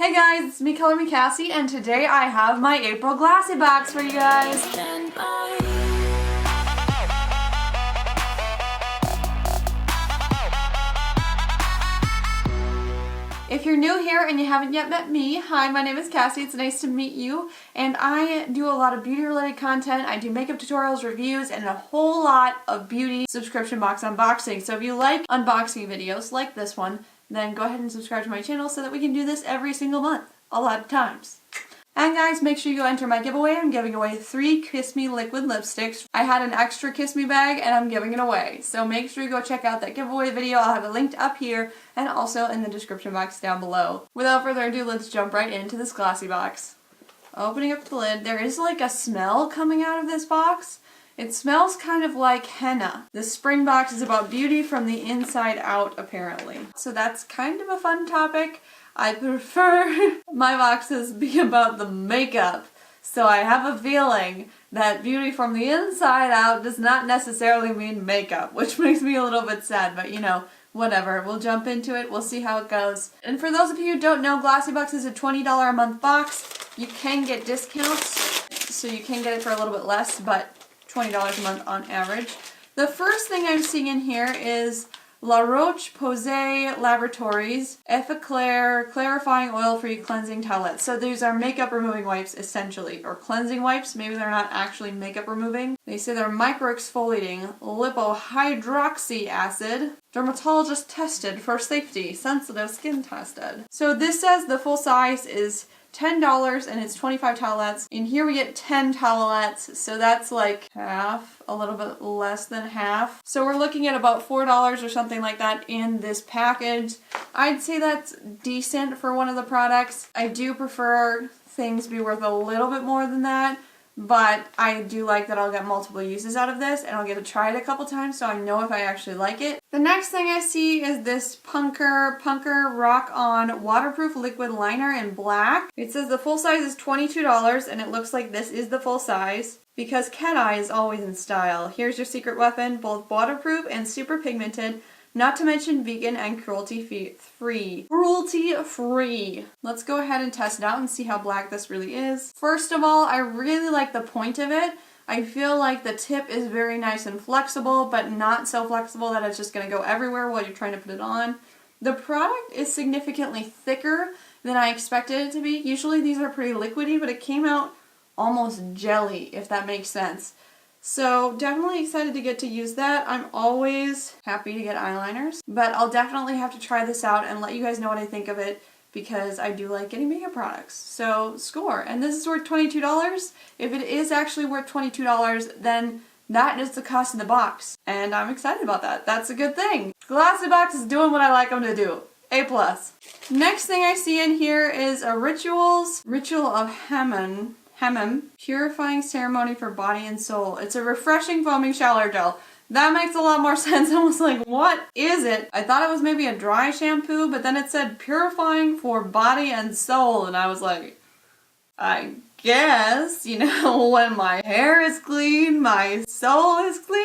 Hey guys, it's me, ColorMeCassie, and today I have my April Glossybox for you guys. If you're new here and you haven't yet met me, hi, my name is Cassie, it's nice to meet you, and I do a lot of beauty related content. I do makeup tutorials, reviews, and a whole lot of beauty subscription box unboxing. So if you like unboxing videos like this one, then go ahead and subscribe to my channel so that we can do this every single month, a lot of times. And guys, make sure you enter my giveaway. I'm giving away 3 Kiss Me liquid lipsticks. I had an extra Kiss Me bag and I'm giving it away. So make sure you go check out that giveaway video. I'll have it linked up here and also in the description box down below. Without further ado, let's jump right into this Glossybox. Opening up the lid, there is like a smell coming out of this box. It smells kind of like henna. The spring box is about beauty from the inside out, apparently. So that's kind of a fun topic. I prefer my boxes be about the makeup. So I have a feeling that beauty from the inside out does not necessarily mean makeup, which makes me a little bit sad, but you know, whatever. We'll jump into it. We'll see how it goes. And for those of you who don't know, Glossybox is a $20 a month box. You can get discounts, so you can get it for a little bit less, but $20 a month on average. The first thing I'm seeing in here is La Roche-Posay Laboratories Effaclar Clarifying Oil-Free Cleansing Towelettes. So these are makeup removing wipes essentially, or cleansing wipes. Maybe they're not actually makeup removing. They say they're micro-exfoliating lipohydroxy acid, dermatologist tested for safety, sensitive skin tested. So this says the full size is $10 and it's 25 towelettes. In here we get 10 towelettes, so that's like half, a little bit less than half. So we're looking at about $4 or something like that in this package. I'd say that's decent for one of the products. I do prefer things be worth a little bit more than that, but I do like that I'll get multiple uses out of this and I'll get to try it a couple times so I know if I actually like it. The next thing I see is this Punker Rock On Waterproof Liquid Liner in black. It says the full size is $22 and it looks like this is the full size because cat eye is always in style. Here's your secret weapon, both waterproof and super pigmented. Not to mention vegan and cruelty-free. Cruelty-free! Let's go ahead and test it out and see how black this really is. First of all, I really like the point of it. I feel like the tip is very nice and flexible, but not so flexible that it's just going to go everywhere while you're trying to put it on. The product is significantly thicker than I expected it to be. Usually these are pretty liquidy, but it came out almost jelly, if that makes sense. So definitely excited to get to use that. I'm always happy to get eyeliners, but I'll definitely have to try this out and let you guys know what I think of it because I do like getting makeup products. So score. And this is worth $22. If it is actually worth $22, then that is the cost of the box. And I'm excited about that. That's a good thing. Glossybox is doing what I like them to do. A+. Next thing I see in here is a Ritual of Hammam Purifying Ceremony for Body and Soul. It's a refreshing foaming shower gel. That makes a lot more sense. I was like, what is it? I thought it was maybe a dry shampoo, but then it said purifying for body and soul, and I was like, I guess, you know, when my hair is clean, my soul is clean.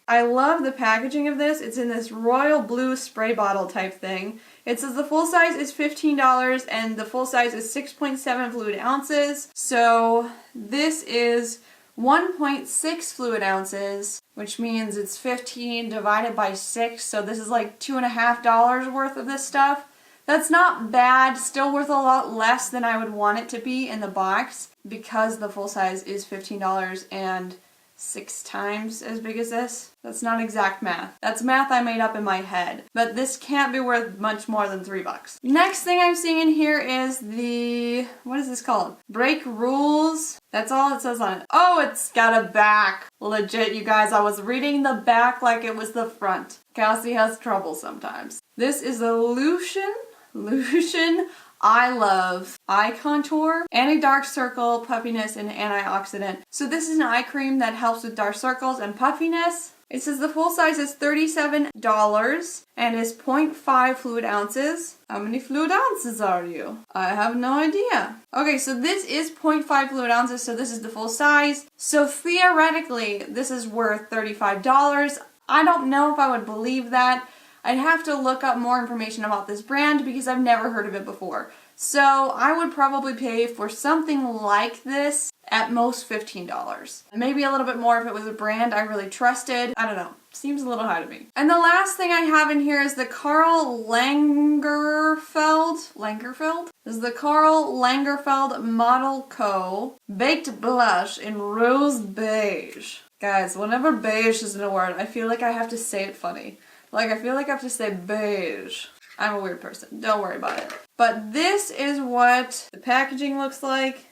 I love the packaging of this. It's in this royal blue spray bottle type thing. It says the full size is $15 and the full size is 6.7 fluid ounces. So this is 1.6 fluid ounces, which means it's 15 divided by 6. So this is like $2.50 worth of this stuff. That's not bad, still worth a lot less than I would want it to be in the box because the full size is $15 and 6 times as big as this. That's not exact math. That's math I made up in my head. But this can't be worth much more than $3. Next thing I'm seeing in here is the, what is this called? Break Rules. That's all it says on it. Oh, it's got a back. Legit, you guys, I was reading the back like it was the front. Cassie has trouble sometimes. This is the Lucian I Love Eye Contour, Anti-Dark Circle, Puffiness, and Antioxidant. So this is an eye cream that helps with dark circles and puffiness. It says the full size is $37 and is 0.5 fluid ounces. How many fluid ounces are you? I have no idea. Okay, so this is 0.5 fluid ounces, so this is the full size. So theoretically, this is worth $35. I don't know if I would believe that. I'd have to look up more information about this brand because I've never heard of it before. So I would probably pay for something like this at most $15. Maybe a little bit more if it was a brand I really trusted. I don't know. Seems a little high to me. And the last thing I have in here is the Karl Lagerfeld? This is the Karl Lagerfeld Model Co. Baked Blush in Rose Beige. Guys, whenever beige is in a word, I feel like I have to say it funny. Like, I feel like I have to say beige. I'm a weird person. Don't worry about it. But this is what the packaging looks like.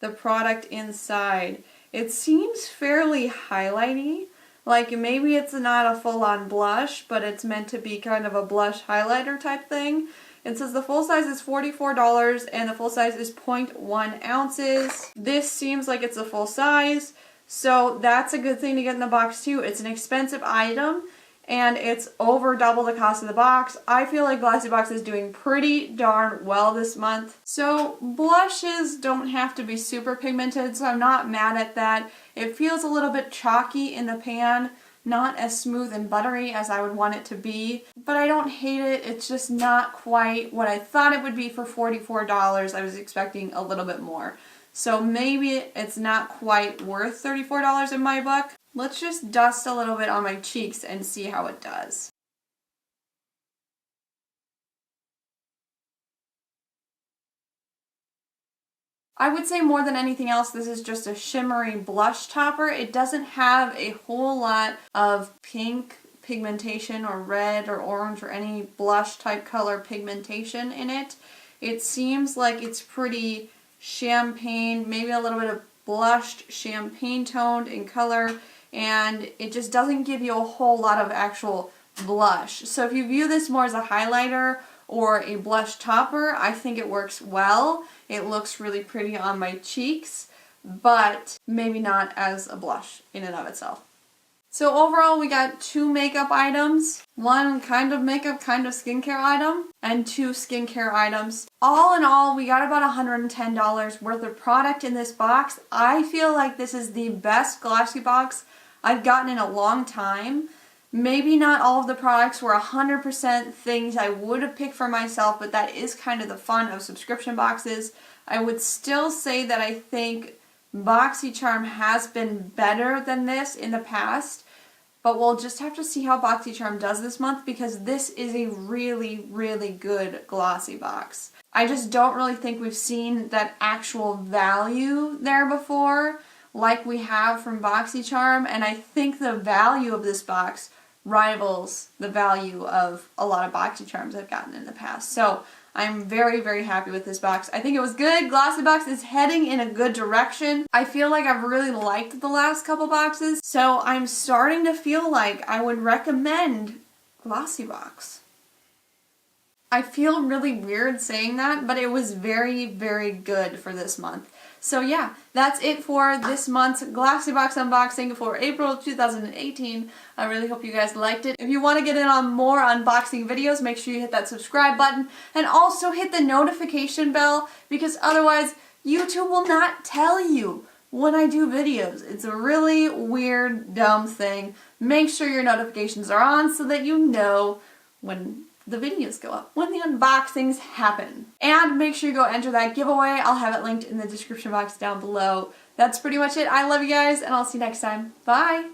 The product inside. It seems fairly highlighty. Like, maybe it's not a full-on blush, but it's meant to be kind of a blush highlighter type thing. It says the full size is $44 and the full size is 0.1 ounces. This seems like it's a full size, so that's a good thing to get in the box too. It's an expensive item and it's over double the cost of the box. I feel like Glossybox is doing pretty darn well this month. So blushes don't have to be super pigmented, so I'm not mad at that. It feels a little bit chalky in the pan, not as smooth and buttery as I would want it to be, but I don't hate it. It's just not quite what I thought it would be for $44. I was expecting a little bit more. So maybe it's not quite worth $34 in my book. Let's just dust a little bit on my cheeks and see how it does. I would say more than anything else, this is just a shimmery blush topper. It doesn't have a whole lot of pink pigmentation or red or orange or any blush type color pigmentation in it. It seems like it's pretty champagne, maybe a little bit of blushed champagne toned in color, and it just doesn't give you a whole lot of actual blush. So if you view this more as a highlighter or a blush topper, I think it works well. It looks really pretty on my cheeks, but maybe not as a blush in and of itself. So overall, we got 2 makeup items, 1 kind of makeup, kind of skincare item, and 2 skincare items. All in all, we got about $110 worth of product in this box. I feel like this is the best Glossybox I've gotten in a long time. Maybe not all of the products were 100% things I would have picked for myself, but that is kind of the fun of subscription boxes. I would still say that I think BoxyCharm has been better than this in the past, but we'll just have to see how BoxyCharm does this month because this is a really, really good Glossybox. I just don't really think we've seen that actual value there before like we have from BoxyCharm, and I think the value of this box rivals the value of a lot of BoxyCharms I've gotten in the past. So I'm very, very happy with this box. I think it was good. Glossybox is heading in a good direction. I feel like I've really liked the last couple boxes, so I'm starting to feel like I would recommend Glossybox. I feel really weird saying that, but it was very, very good for this month. So yeah, that's it for this month's Glossybox unboxing for April 2018. I really hope you guys liked it. If you want to get in on more unboxing videos, make sure you hit that subscribe button and also hit the notification bell because otherwise YouTube will not tell you when I do videos. It's a really weird, dumb thing. Make sure your notifications are on so that you know when the videos go up, when the unboxings happen. And make sure you go enter that giveaway. I'll have it linked in the description box down below. That's pretty much it. I love you guys, and I'll see you next time. Bye!